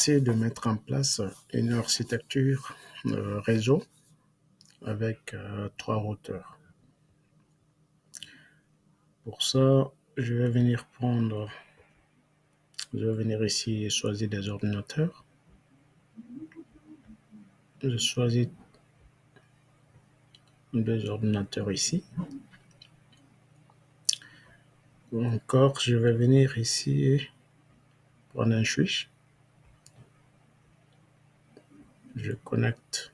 essayer de mettre en place une architecture réseau avec 3 routeurs. Pour ça, je vais venir ici et choisir des ordinateurs. Je choisis 2 ordinateurs ici. Encore, je vais venir ici et prendre un switch. Je connecte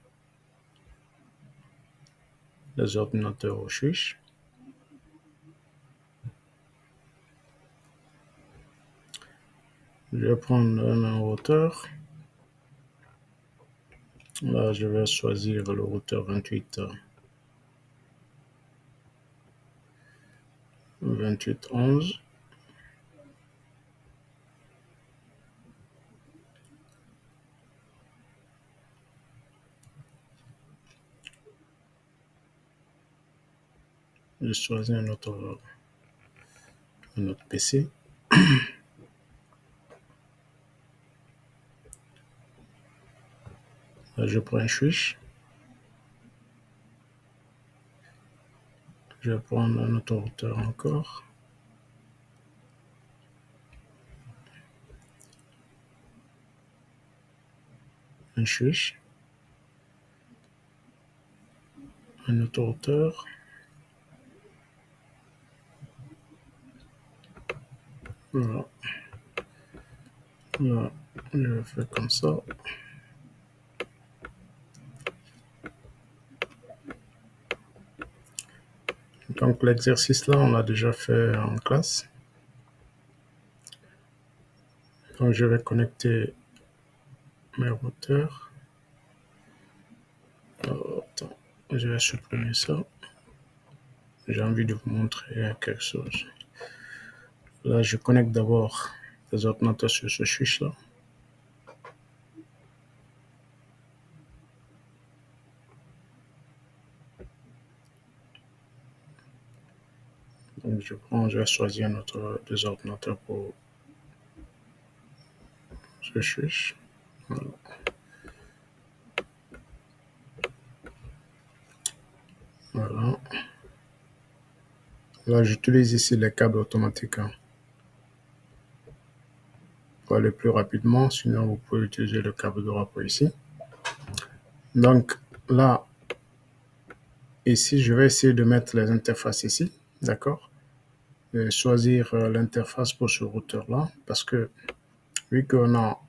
les ordinateurs au switch. Je vais prendre un routeur. Là, je vais choisir le routeur 2811. Je choisis un autre PC. Là, je prends un switch. Je vais prendre un autre routeur encore. Un switch. Un autre routeur. Voilà. Là, je vais faire comme ça. Donc l'exercice là, on l'a déjà fait en classe. Donc je vais connecter mes routeurs. Attends, je vais supprimer ça. J'ai envie de vous montrer quelque chose. Là, je connecte d'abord les ordinateurs sur ce switch là. Donc je vais choisir un autre 2 ordinateurs pour ce switch. Voilà. Voilà. Là, j'utilise ici les câbles automatiques pour aller plus rapidement. Sinon, vous pouvez utiliser le câble droit pour ici. Donc là, ici, je vais essayer de mettre les interfaces ici. D'accord? Choisir l'interface pour ce routeur-là. Parce que vu qu'on a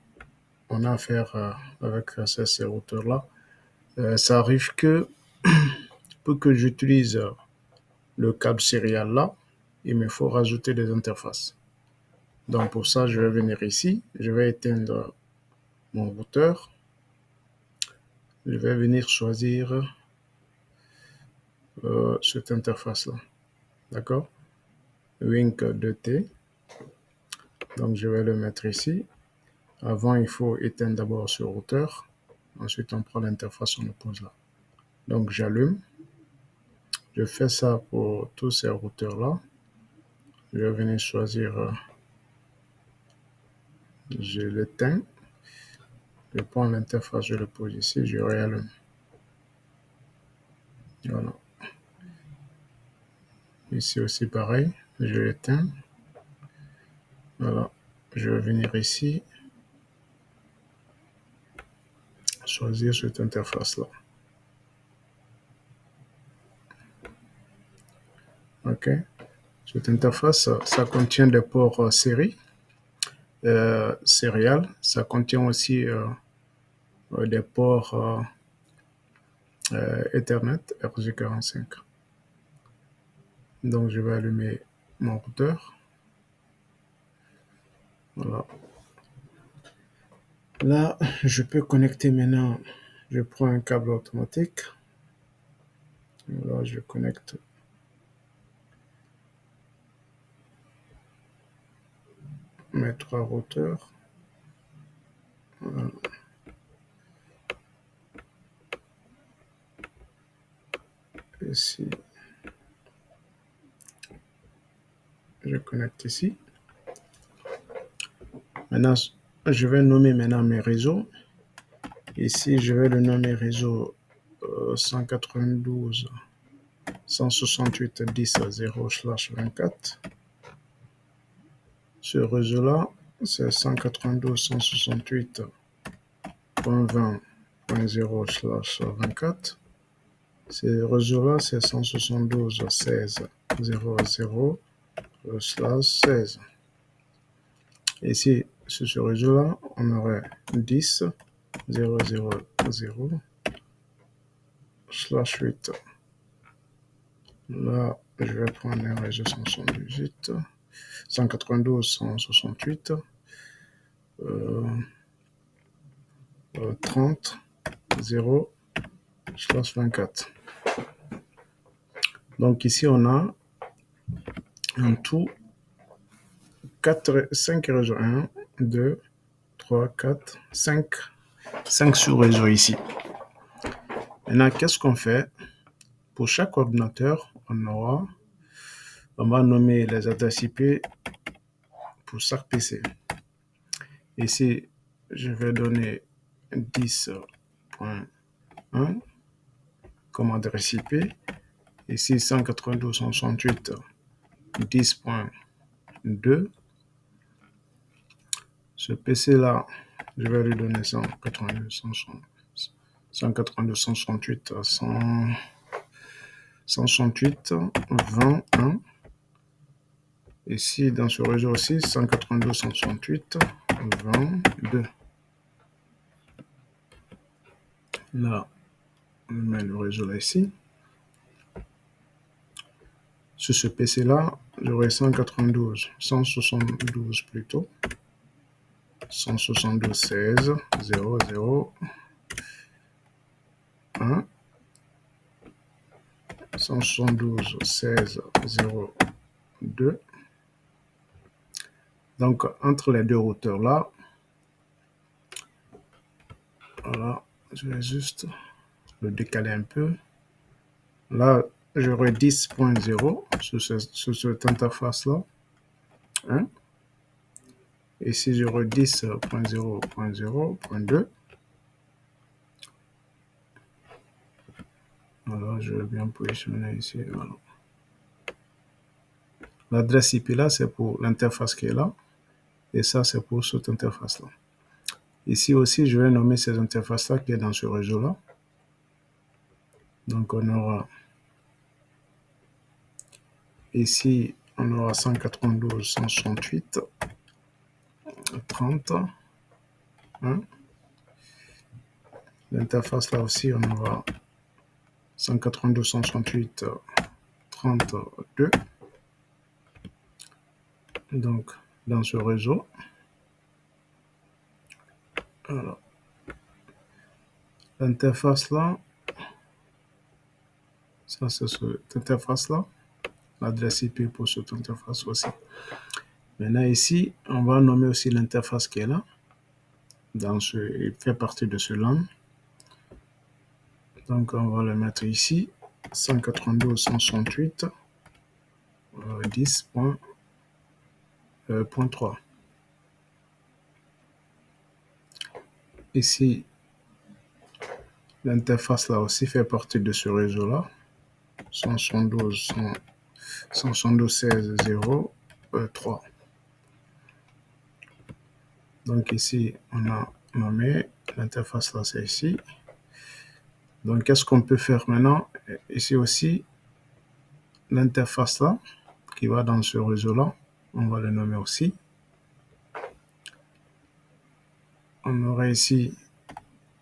affaire avec ces routeurs-là, ça arrive que pour que j'utilise le câble serial là, il me faut rajouter des interfaces. Donc pour ça, je vais venir ici, je vais éteindre mon routeur. Je vais venir choisir cette interface-là. D'accord? Wink 2T. Donc je vais le mettre ici. Avant, il faut éteindre d'abord ce routeur. Ensuite, on prend l'interface, on le pose là. Donc j'allume. Je fais ça pour tous ces routeurs-là. Je vais venir choisir, je l'éteins. Je prends l'interface, je le pose ici, je réallume. Voilà. Ici aussi pareil, je l'éteins. Voilà. Je vais venir ici, choisir cette interface-là. OK. Cette interface, ça contient des ports série, serial. Ça contient aussi des ports Ethernet RJ45. Donc, je vais allumer mon routeur. Voilà. Là, je peux connecter maintenant. Je prends un câble automatique. Là, je connecte mes 3 routeurs. Voilà. Ici, je connecte ici. Maintenant, je vais nommer maintenant mes réseaux. Ici, je vais le nommer réseau 192.168.10.0/24. Ce réseau-là, c'est 192.168.20.0/24. Ce réseau-là, c'est 172.16.0.0/16. Ici, sur ce réseau-là, on aurait 10.0.0/8. Là, je vais prendre un réseau 192.168, 30.0/24. Donc ici, on a en tout 5 réseaux. 1, 2, 3, 4, 5 sous-réseaux ici. Maintenant, qu'est-ce qu'on fait? Pour chaque ordinateur, on va nommer les adresses IP pour chaque PC. Ici, je vais donner 10.1 comme adresse IP. Ici, 192.168.10.2. Ce PC-là, je vais lui donner 192.168.20.1. Ici, dans ce réseau aussi, 192.168.20.2. Là, on met le réseau là ici. Sur ce PC-là, j'aurai 172 plutôt. 172.16.0.0.1. 172.16.0.2. Donc, entre les deux routeurs là, voilà, je vais juste le décaler un peu. Là, j'aurai 10.0 sur cette interface-là. Hein? Ici, j'aurai 10.0.0.2. Voilà, je vais bien positionner ici. Voilà. L'adresse IP là, c'est pour l'interface qui est là. Et ça, c'est pour cette interface-là. Ici aussi, je vais nommer cette interface-là qui est dans ce réseau-là. Donc, on aura ici, on aura 192.168.30. Hein? L'interface là aussi, on aura 192.168.32. Donc, dans ce réseau, alors, l'interface là, ça c'est cette interface là, l'adresse IP pour cette interface aussi. Maintenant ici, on va nommer aussi l'interface qui est là. Il fait partie de ce LAN. Donc on va le mettre ici, 192.168.10.3. Ici, l'interface là aussi fait partie de ce réseau là, 172.16.0.3. Donc ici, on a nommé l'interface là, c'est ici. Donc qu'est-ce qu'on peut faire maintenant? Ici aussi, l'interface là, qui va dans ce réseau là, on va le nommer aussi. On aurait ici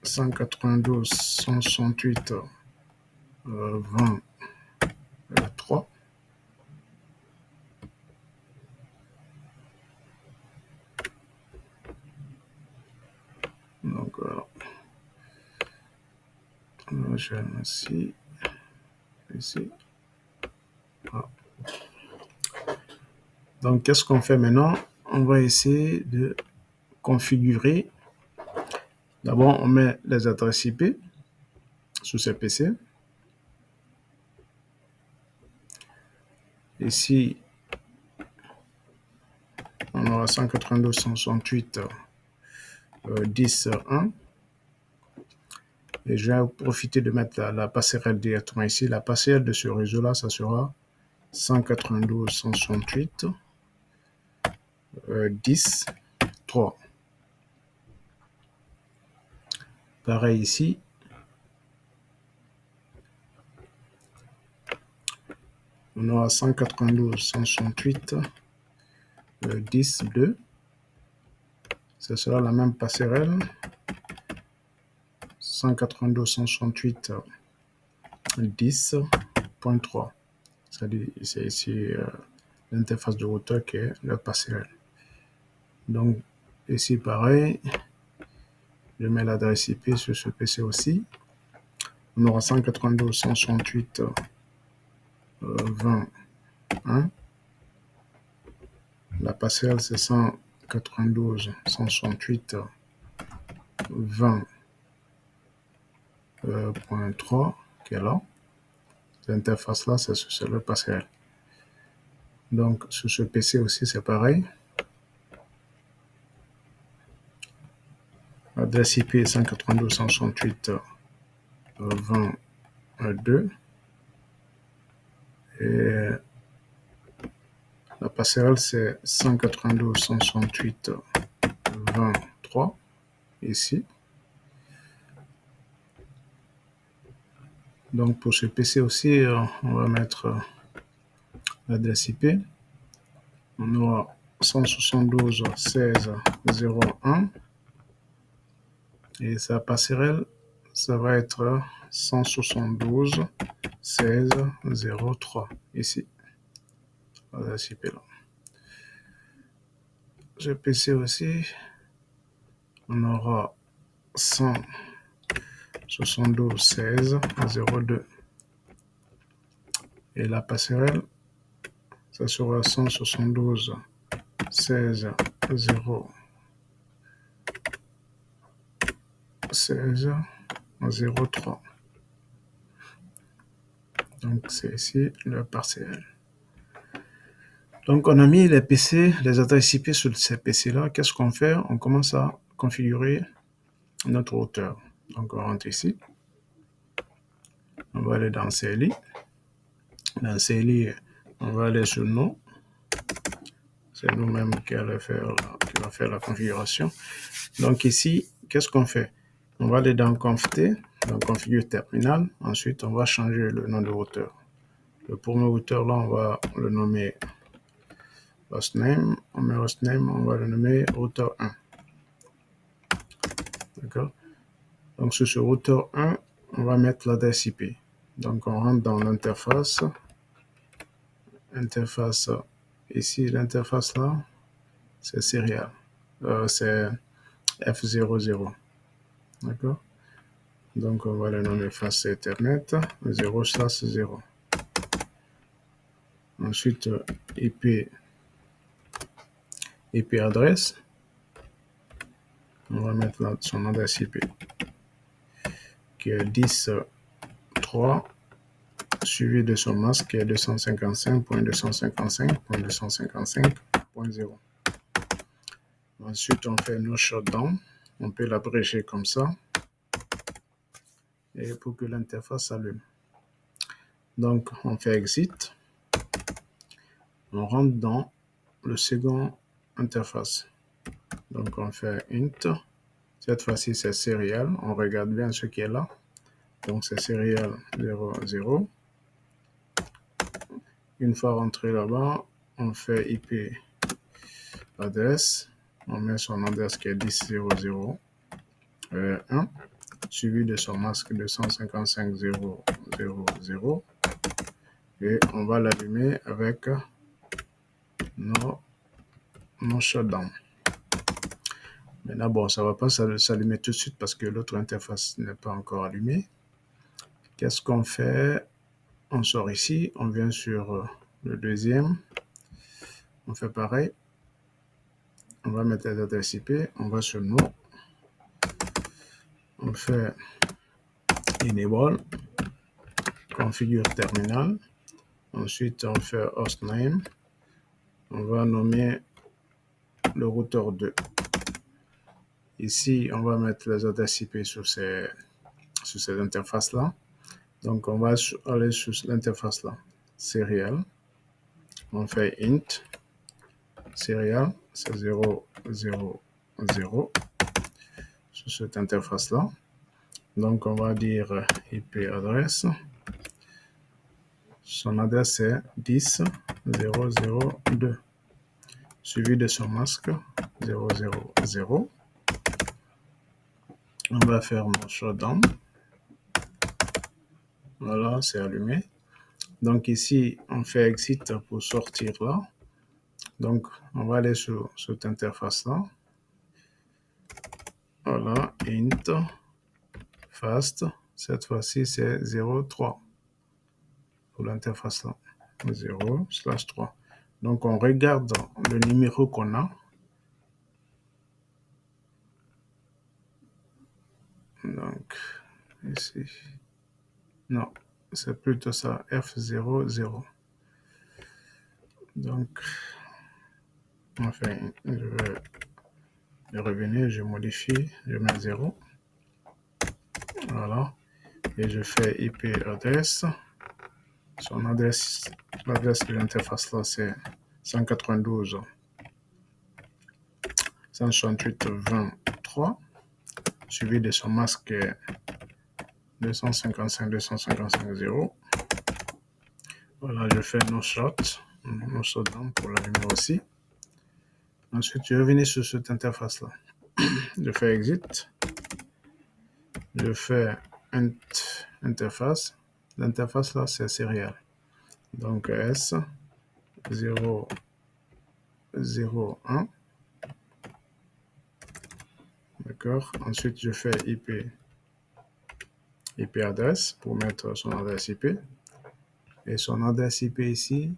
192.168.20.3. Donc voilà. Je vais mettre ici. Voilà. Donc qu'est-ce qu'on fait maintenant? On va essayer de configurer. D'abord, on met les adresses IP sur ces PC. Ici, on aura 192.168.20.3. 10.1. Et je vais profiter de mettre la passerelle directement ici. La passerelle de ce réseau-là, ça sera 192.168.10.3. Pareil ici. On aura 192.168.10.2. Ce sera la même passerelle. 192.168.10.3. C'est ici l'interface de routeur qui est la passerelle. Donc, ici, pareil. Je mets l'adresse IP sur ce PC aussi. On aura 192.168.20.1. La passerelle, c'est 192.168.20.3 qui est là. Cette interface-là, c'est le passerelle. Donc, sur ce PC aussi, c'est pareil. L'adresse IP est 192.168.20.2. Et la passerelle, c'est 192.168.20.3 ici. Donc, pour ce PC aussi, on va mettre l'adresse IP. On aura 172.16.0.1 et sa passerelle, ça va être 172.16.0.3 ici. L'adresse IP là. Ce PC aussi, on aura 172.16.0.2 et la passerelle, ça sera 172.16.0.3. Donc, c'est ici le passerelle. Donc, on a mis les PC, les adresses IP sur ces PC-là. Qu'est-ce qu'on fait? On commence à configurer notre routeur. Donc, on rentre ici. On va aller dans CLI. Dans CLI, on va aller sur nous. C'est nous-mêmes qui va faire la configuration. Donc, ici, qu'est-ce qu'on fait? On va aller dans Conft, dans Configure Terminal. Ensuite, on va changer le nom de routeur. Le premier routeur, là, on va le nommer hostname. On met hostname, on va le nommer routeur 1. D'accord? Donc, sur ce routeur 1, on va mettre l'adresse IP. Donc, on rentre dans l'interface. Interface, ici, l'interface là, c'est serial. C'est F00. D'accord? Donc, on va le nommer face Ethernet 0/0. Ensuite, IP adresse. On va mettre là son adresse IP qui est 10.3 suivi de son masque qui est 255.255.255.0. Ensuite, on fait no shutdown. On peut l'abréger comme ça. Et pour que l'interface s'allume. Donc, on fait exit. On rentre dans le second interface. Donc, on fait int. Cette fois-ci, c'est serial. On regarde bien ce qui est là. Donc, c'est serial 00. Une fois rentré là-bas, on fait IP adresse. On met son adresse qui est 10.0.0.1 suivi de son masque 255.0.0.0 et on va l'allumer avec nos shutdown. Maintenant, bon, ça ne va pas s'allumer tout de suite parce que l'autre interface n'est pas encore allumée. Qu'est-ce qu'on fait? On sort ici, on vient sur le deuxième. On fait pareil. On va mettre les adresses IP. On va sur nous. On fait enable. Configure terminal. Ensuite, on fait hostname. On va nommer le routeur 2. Ici, on va mettre les adresses IP sur ces interfaces-là. Donc, on va aller sur l'interface-là. Serial. On fait int. Serial, c'est 0, 0, 0 sur cette interface-là. Donc, on va dire IP adresse. Son adresse est 10.0.0.2, suivi de son masque 0.0.0. On va faire mon shutdown. Voilà, c'est allumé. Donc ici, on fait exit pour sortir là. Donc, on va aller sur cette interface-là. Voilà, int, fast. Cette fois-ci, c'est 0.3 pour l'interface là. 0/3. Donc, on regarde le numéro qu'on a. Donc, ici. Non, c'est plutôt ça, F00. Donc, enfin, je vais revenir, je modifie, je mets 0. Voilà. Et je fais IP adresse. Son adresse, l'adresse de l'interface là, c'est 192.168.23, suivi de son masque 255.255.0. Voilà, je fais no shutdown pour l'allumer aussi. Ensuite, je vais venir sur cette interface là. Je fais exit. Je fais interface. L'interface là, c'est serial. Donc S 0, 0, 1. D'accord. Ensuite, je fais IP adresse pour mettre son adresse IP. Et son adresse IP ici,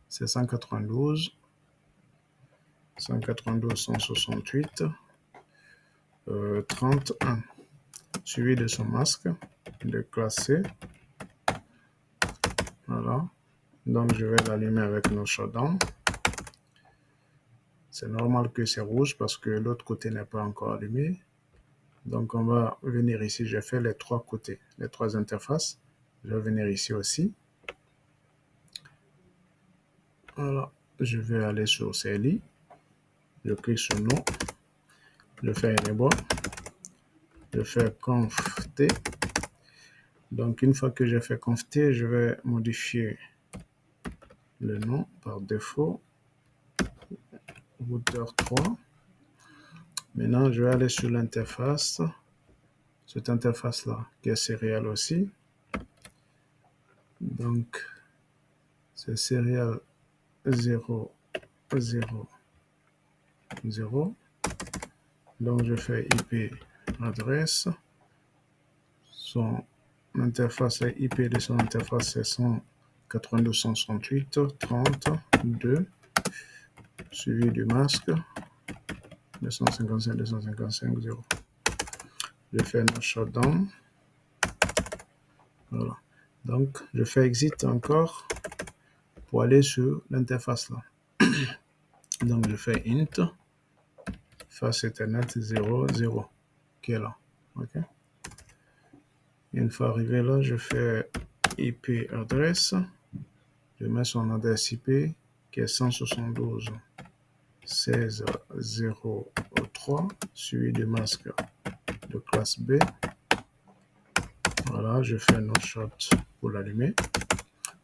c'est 192.168.31, suivi de son masque de classe C. Voilà. Donc, je vais l'allumer avec nos shutdown. C'est normal que c'est rouge parce que l'autre côté n'est pas encore allumé. Donc, on va venir ici. J'ai fait les trois côtés, les trois interfaces. Je vais venir ici aussi. Voilà. Je vais aller sur CLI. Je clique sur non. Je fais enable. Je fais conf t. Donc, une fois que j'ai fait conf t, je vais modifier le nom par défaut. Router 3. Maintenant, je vais aller sur l'interface. Cette interface-là, qui est serial aussi. Donc, c'est serial 0, 0, 0. Donc, je fais IP adresse. Son interface, IP de son interface, c'est 192.168.30.2, suivi du masque 255.255.0. Je fais un shutdown. Voilà. Donc, je fais exit encore pour aller sur l'interface là. Donc, je fais int face Ethernet 0, 0, qui est là. OK. Une fois arrivé là, je fais IP adresse. Je mets son adresse IP qui est 172.16.0.3, suivi du masque de classe B. Voilà, je fais un no shot pour l'allumer,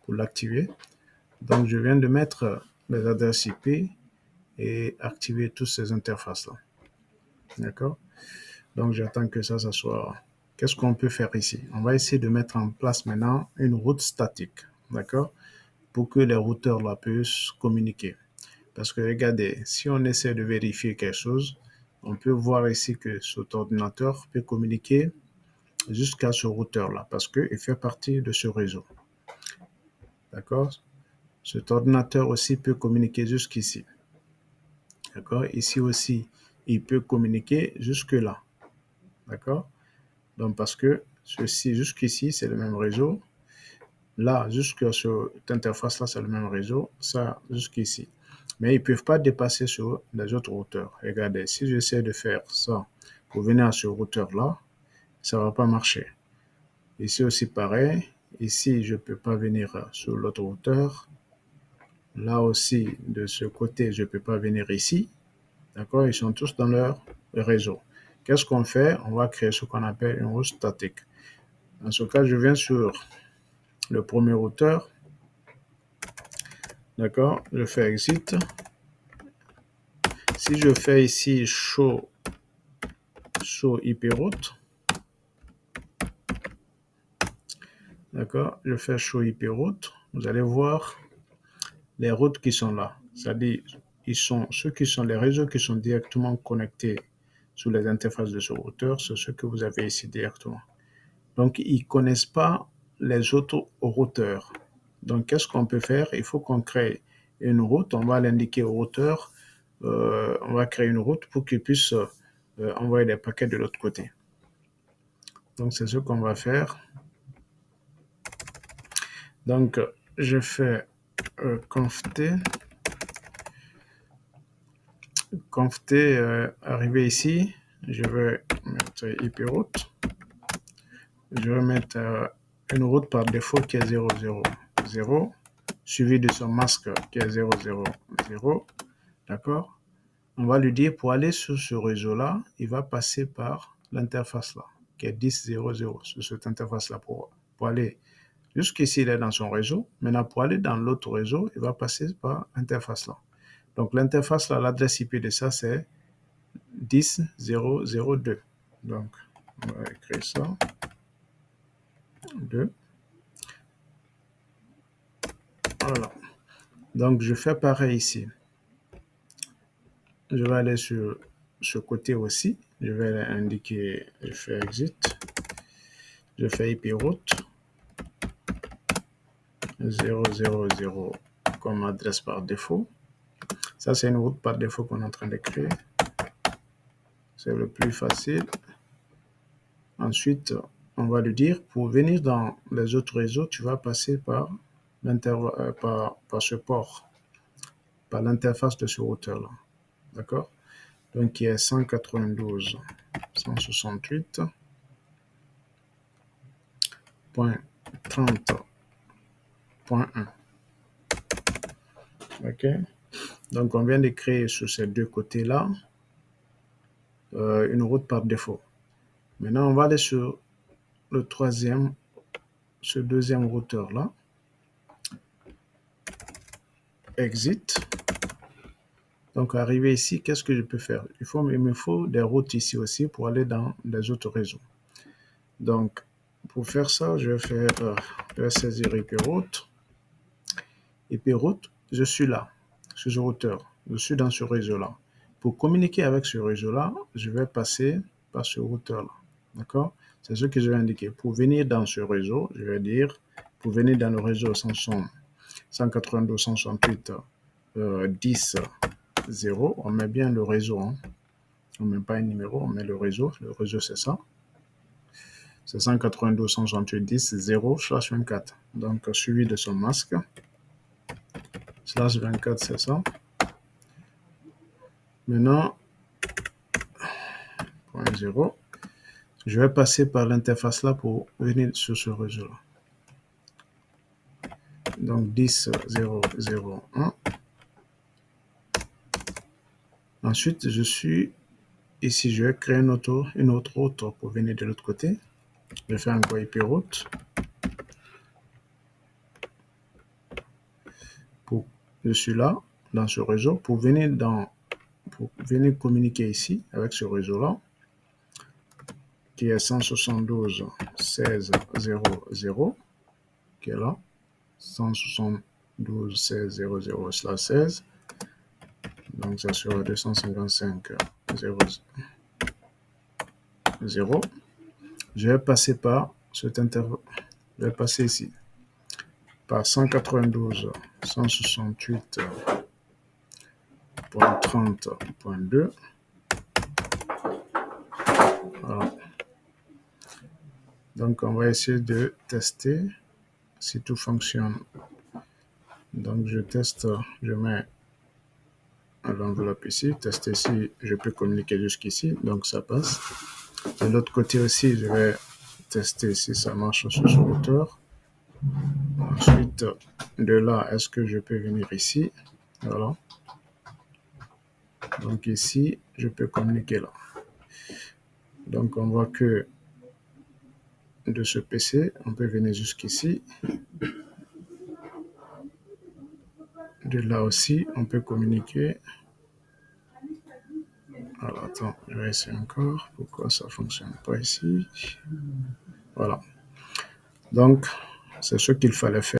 pour l'activer. Donc, je viens de mettre les adresses IP et activer toutes ces interfaces-là. D'accord? Donc, j'attends que ça soit... Qu'est-ce qu'on peut faire ici? On va essayer de mettre en place maintenant une route statique. D'accord? Pour que les routeurs là puissent communiquer. Parce que regardez, si on essaie de vérifier quelque chose, on peut voir ici que cet ordinateur peut communiquer jusqu'à ce routeur-là, parce qu'il fait partie de ce réseau. D'accord? Cet ordinateur aussi peut communiquer jusqu'ici. D'accord? Ici aussi, il peut communiquer jusque-là. D'accord? Donc, parce que ceci, jusqu'ici, c'est le même réseau. Là, jusqu'à cette interface-là, c'est le même réseau. Ça, jusqu'ici. mais ils ne peuvent pas dépasser sur les autres routeurs. Regardez, si j'essaie de faire ça pour venir à ce routeur-là, ça ne va pas marcher. Ici aussi pareil. Ici, je ne peux pas venir sur l'autre routeur. Là aussi, de ce côté, je ne peux pas venir ici. D'accord? Ils sont tous dans leur réseau. Qu'est-ce qu'on fait? On va créer ce qu'on appelle une route statique. Dans ce cas, je viens sur le premier routeur. D'accord? Je fais exit. Si je fais ici show IP route, d'accord? Je fais show IP route. Vous allez voir les routes qui sont là. C'est-à-dire, ceux qui sont les réseaux qui sont directement connectés sur les interfaces de ce routeur, c'est ceux que vous avez ici directement. Donc, ils ne connaissent pas les autres routeurs. Donc, qu'est-ce qu'on peut faire? Il faut qu'on crée une route. On va l'indiquer au routeur. On va créer une route pour qu'il puisse envoyer des paquets de l'autre côté. Donc, c'est ce qu'on va faire. Donc, je fais conft arrivé ici, je vais mettre IP route. Je vais mettre une route par défaut qui est 000, suivi de son masque qui est 000. D'accord? On va lui dire pour aller sur ce réseau-là, il va passer par l'interface là, qui est 10.0.0, sur cette interface-là. Pour aller jusqu'ici, il est dans son réseau. Maintenant, pour aller dans l'autre réseau, il va passer par l'interface là. Donc, l'interface là, l'adresse IP de ça, c'est 10.0.0.2. Donc, on va écrire ça. 2. Voilà. Donc, je fais pareil ici. Je vais aller sur ce côté aussi. Je vais indiquer, je fais exit. Je fais IP route 000 comme adresse par défaut. Ça, c'est une route par défaut qu'on est en train de créer. C'est le plus facile. Ensuite, on va lui dire, pour venir dans les autres réseaux, tu vas passer par ce port, par l'interface de ce routeur-là. D'accord? Donc, qui est 192.168.30.1. OK? Donc, on vient de créer sur ces deux côtés-là une route par défaut. Maintenant, on va aller sur ce deuxième routeur-là. Exit. Donc, arrivé ici, qu'est-ce que je peux faire? Il me faut des routes ici aussi pour aller dans les autres réseaux. Donc, pour faire ça, je vais saisir IP route. IP route, je suis là, sur ce routeur. Je suis dans ce réseau-là. Pour communiquer avec ce réseau-là, je vais passer par ce routeur-là. D'accord? C'est ce que je vais indiquer. Pour venir dans ce réseau, je vais dire, pour venir dans le réseau 192.168.10.0, on met bien le réseau. Hein. On ne met pas un numéro, on met le réseau. Le réseau, c'est ça. C'est 192.168.10.0/24. Donc, suivi de son masque. /24, c'est ça. Maintenant, point 0. Je vais passer par l'interface là pour venir sur ce réseau-là. Donc 10.0.0.1. Ensuite, je suis ici, je vais créer une autre route pour venir de l'autre côté. Je fais encore IP route. Je suis là, dans ce réseau, pour venir communiquer ici avec ce réseau-là, qui est 172.16.0.0, qui est là, 172.16.0.0/16. Donc, ça sera 255.0.0. Je vais passer par cet intervalle. Je vais passer ici par 192.168.30.2. Voilà. Donc, on va essayer de tester si tout fonctionne. Donc, je teste, je mets à l'enveloppe ici. Tester si je peux communiquer jusqu'ici. Donc, ça passe. De l'autre côté aussi, je vais tester si ça marche sur ce routeur. Ensuite, de là, est-ce que je peux venir ici? Voilà. Donc ici, je peux communiquer là. Donc, on voit que de ce PC, on peut venir jusqu'ici. De là aussi, on peut communiquer. Alors, attends, je vais essayer encore. Pourquoi ça ne fonctionne pas ici? Voilà. Donc, c'est ce qu'il fallait faire.